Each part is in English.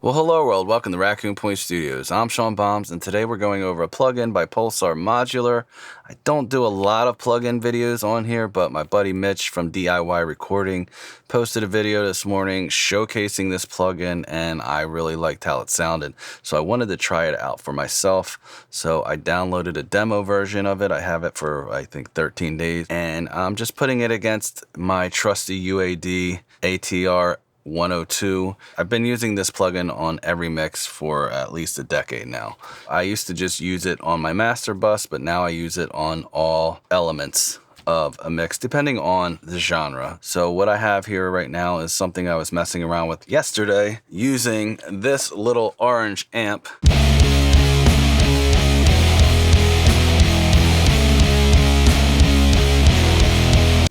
Well, hello world, welcome to Raccoon Point Studios. I'm Sean Bombs, and today we're going over a plugin by Pulsar Modular. I don't do a lot of plugin videos on here, but my buddy Mitch from DIY Recording posted a video this morning showcasing this plugin, and I really liked how it sounded. So I wanted to try it out for myself. So I downloaded a demo version of it. I have it for, I think, 13 days, and I'm just putting it against my trusty UAD ATR-102. I've been using this plugin on every mix for at least a decade now. I used to just use it on my master bus, but now I use it on all elements of a mix, depending on the genre. So what I have here right now is something I was messing around with yesterday using this little orange amp.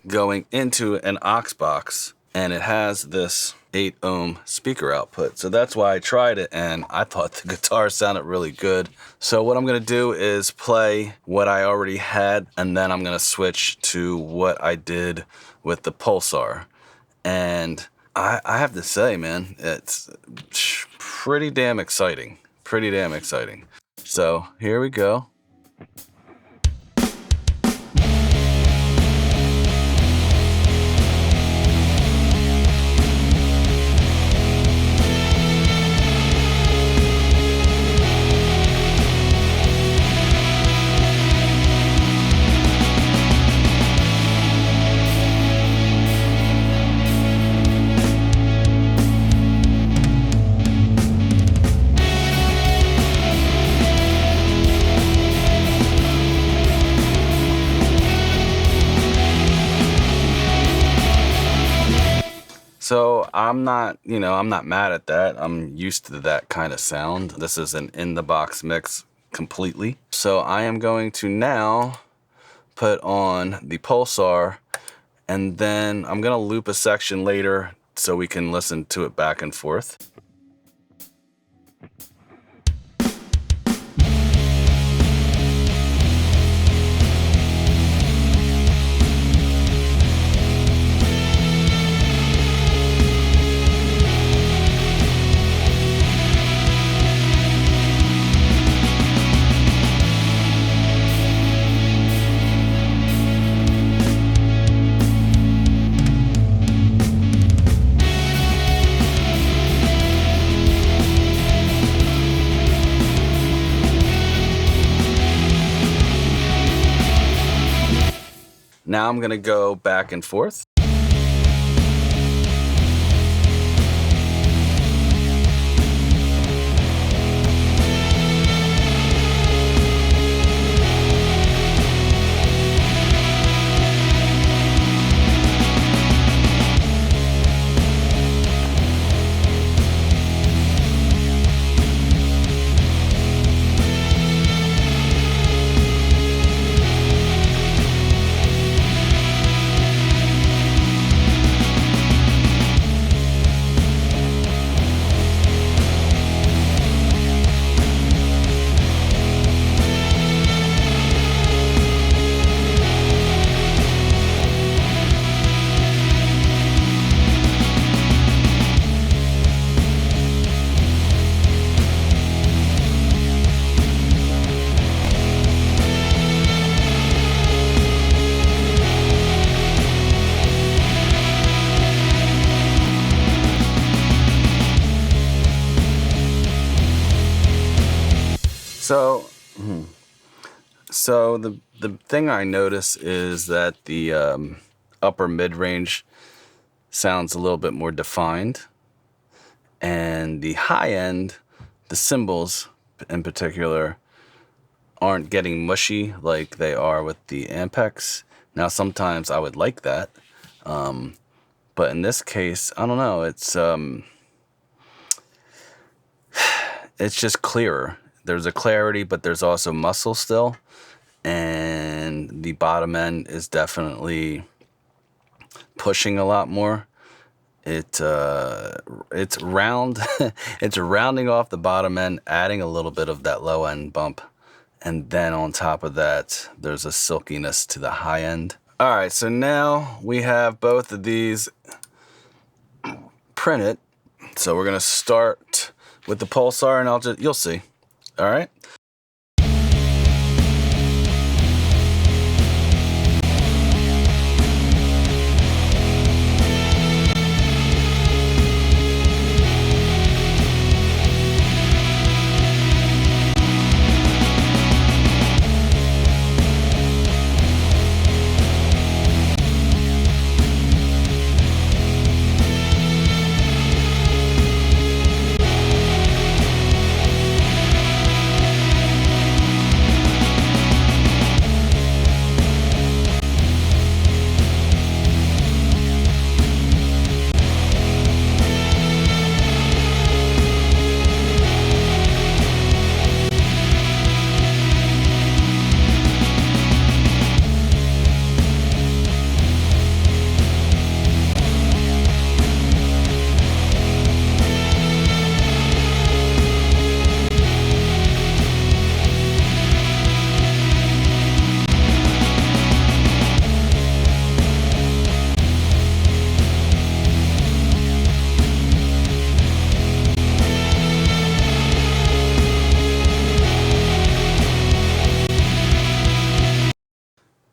Going into an aux box, and it has this 8 ohm speaker output. So that's why I tried it, and I thought the guitar sounded really good. So what I'm gonna do is play what I already had, and then I'm gonna switch to what I did with the Pulsar. And I have to say, man, it's pretty damn exciting. Pretty damn exciting. So here we go. So I'm not mad at that. I'm used to that kind of sound. This is an in-the-box mix completely. So I am going to now put on the Pulsar, and then I'm gonna loop a section later so we can listen to it back and forth. Now I'm gonna go back and forth. So the thing I notice is that the upper mid-range sounds a little bit more defined, and the high end, the cymbals in particular, aren't getting mushy like they are with the Ampex. Now sometimes I would like that, but in this case, I don't know, it's just clearer. There's a clarity, but there's also muscle still. And the bottom end is definitely pushing a lot more. It's round, it's rounding off the bottom end, adding a little bit of that low end bump. And then on top of that, there's a silkiness to the high end. All right, so now we have both of these printed. So we're gonna start with the Pulsar, and you'll see. All right.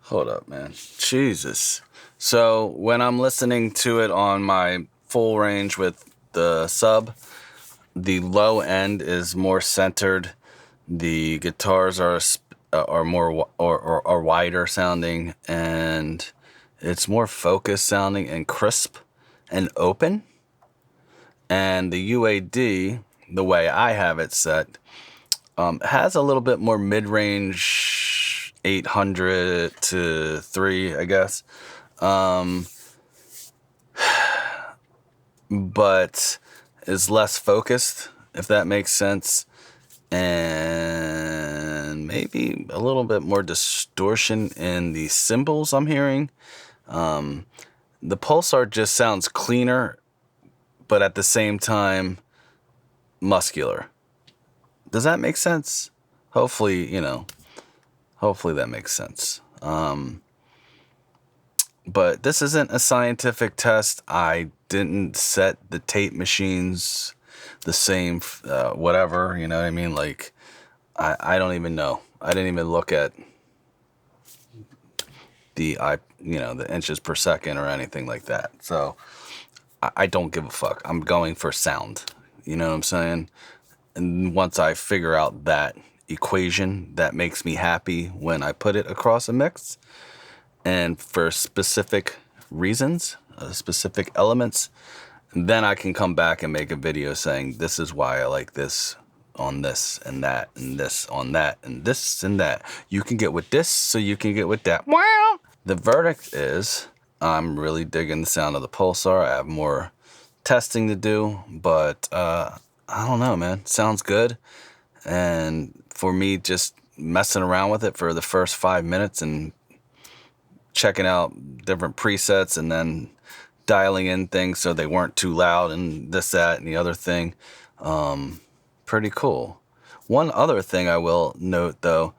Hold up, man. Jesus. So when I'm listening to it on my full range with the sub, the low end is more centered. The guitars are more or wider sounding, and it's more focused sounding and crisp and open. And the UAD, the way I have it set, has a little bit more mid-range, 800 to 3, I guess. But is less focused, if that makes sense. And maybe a little bit more distortion in the cymbals I'm hearing. The Pulsar just sounds cleaner, but at the same time, muscular. Does that make sense? Hopefully that makes sense. But this isn't a scientific test. I didn't set the tape machines the same, whatever, you know what I mean? Like, I don't even know. I didn't even look at the inches per second or anything like that. So I don't give a fuck. I'm going for sound. You know what I'm saying? And once I figure out that equation, that makes me happy when I put it across a mix. And for specific reasons, specific elements, then I can come back and make a video saying, this is why I like this on this and that and this on that and this and that. You can get with this, so you can get with that. Wow. The verdict is, I'm really digging the sound of the Pulsar. I have more testing to do, but I don't know, man. Sounds good. And for me, just messing around with it for the first 5 minutes and checking out different presets and then dialing in things so they weren't too loud and this, that, and the other thing. Pretty cool. One other thing I will note, though,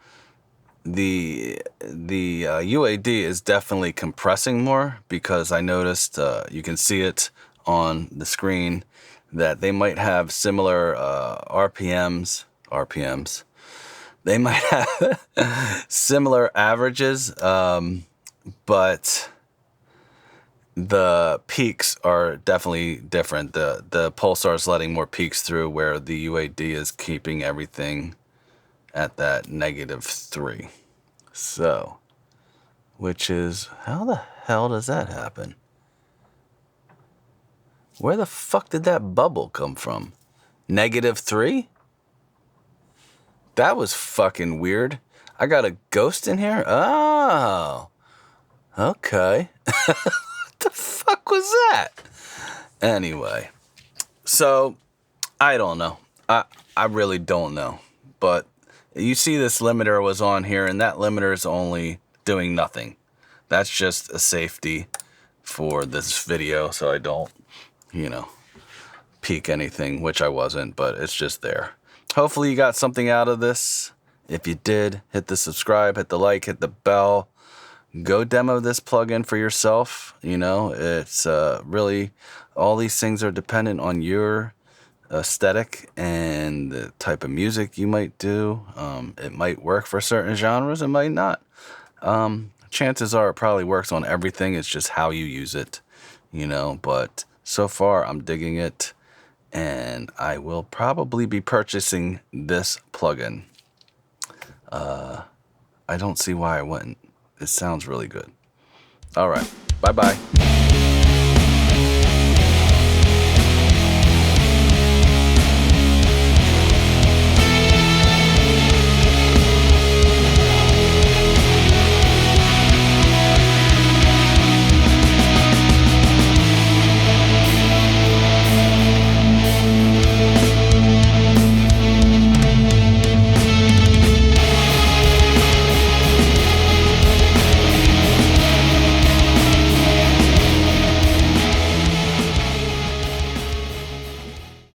the UAD is definitely compressing more, because I noticed, you can see it on the screen, that they might have similar RPMs. They might have similar averages, but the peaks are definitely different. The Pulsar is letting more peaks through, where the UAD is keeping everything at that -3. So, which is, how the hell does that happen? Where the fuck did that bubble come from? -3? That was fucking weird. I got a ghost in here? Oh. Okay. What the fuck was that? Anyway. So, I don't know. I really don't know. But you see this limiter was on here, and that limiter is only doing nothing. That's just a safety for this video, so I don't, peak anything, which I wasn't, but it's just there. Hopefully you got something out of this. If you did, hit the subscribe, hit the like, hit the bell. Go demo this plugin for yourself. It's really, all these things are dependent on your aesthetic and the type of music you might do. It might work for certain genres, it might not. Chances are it probably works on everything. It's just how you use it, you know. But so far, I'm digging it, and I will probably be purchasing this plugin. I don't see why I wouldn't. It sounds really good. All right. Bye-bye.